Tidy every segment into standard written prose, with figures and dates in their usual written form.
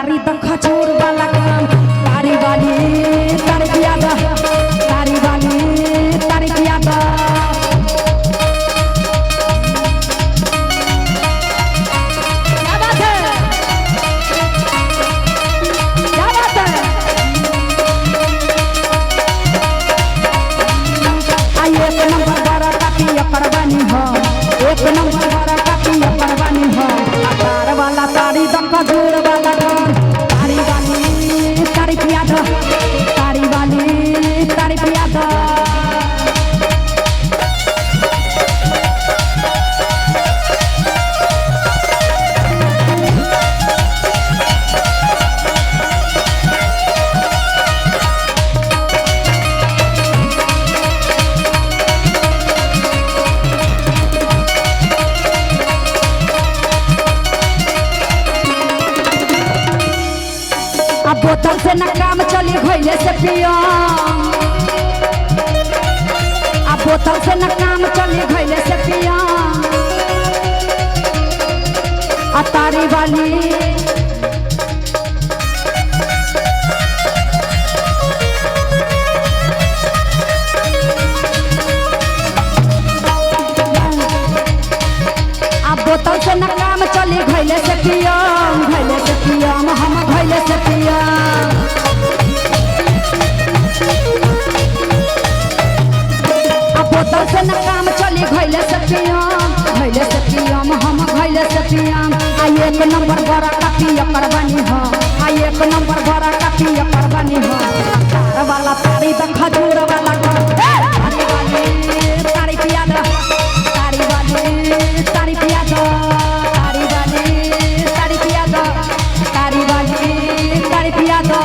तारी द खजूर वाला काम तारी वाली तारी पिया द तारी वाली तारी पिया द क्या बात है क्या बात है आई एक नंबर बड़ा कापी परवानी हो एक नंबर बड़ा कापी परवानी हो तार वाला तारी द खजूर वाला काम तारी वाली तारी पिया द तारी वाली तारी पिया द बोतल से न काम चली घोइले से पिया अब बोतल से न काम चली घोइले से पिया आ तारी वाली अब बोतल से न काम चली घोइले से पिया हम घोइले से पिया बोतल से न काम चली घोइले से पियम हम घोइले से पियम आ एक नंबर बड़ा कापी परवानी हो आ एक नंबर बड़ा कापी परवानी हो तार वाला तारी द खजूर वाला तारी वाली तारी पिया द तारी वाली तारी पिया द तारी वाली तारी पिया द तारी वाली तारी पिया द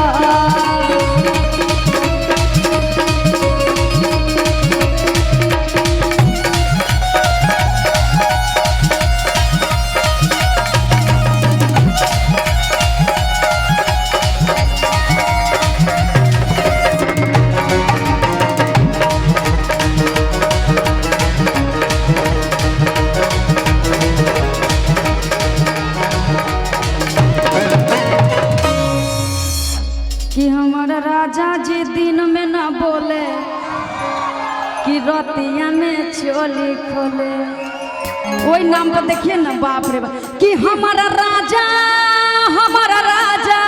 कि हमारा राजा जी दिन में न बोले कि रतिया में चोली खोले वही नाम तो देखिए ना बाप रे बाप कि हमारा राजा हमारा राजा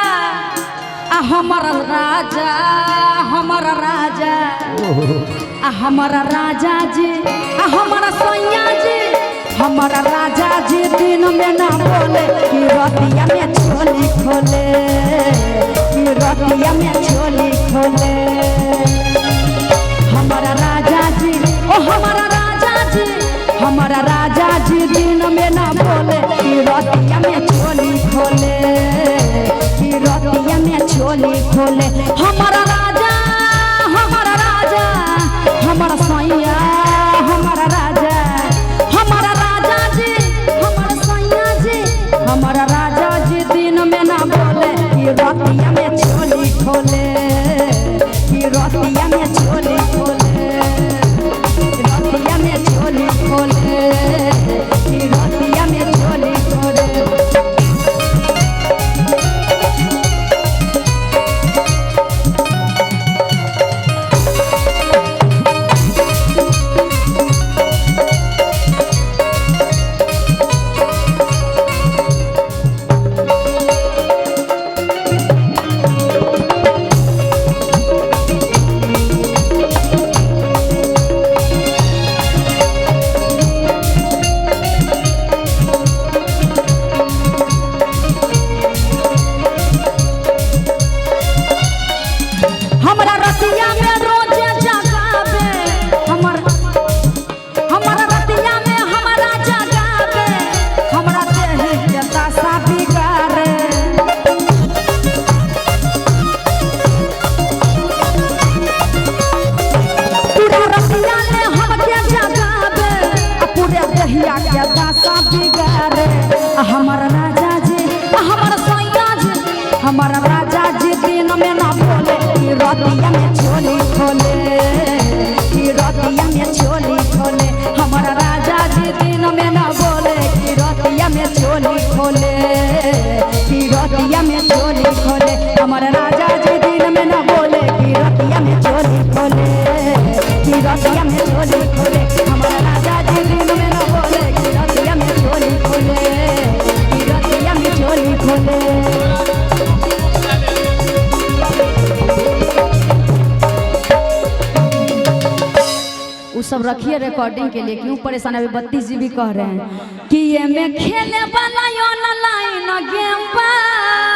हमारा राजा हमारा राजा हमारा राजा जी हमारा सैया जी हमारा राजा जी दिन में न बोले कि रतिया में चोली खोले रतिया में चोली खोले हमारा राजा जी ओ हमारा राजा जी हमारा राजा जी दिन में ना बोले कि रतिया में चोली खोले कि रतिया में चोली खोले हमारा राजा हमारा सैया हमारा राजा जी हमारा सैया जी हमारा राजा जी दिन में ना बोले कि रतिया में चोली खोले कि रतिया में चोली खोले रतिया में चोली खोले कि रतिया में चोली खोले हमारा राजा जी हमारा सैया जी हमारा राजा जी दिन में ना बोले कि रतिया में चोली खोले कि रतिया में चोली खोले हमारा राजा जी दिन में ना बोले कि रतिया में चोली खोले कि रतिया में चोली सब रखिए रिकॉर्डिंग के लिए, क्यों परेशान अभी 32 GB कह रहे हैं कि ये में खेले वाला ऑनलाइन गेम बा।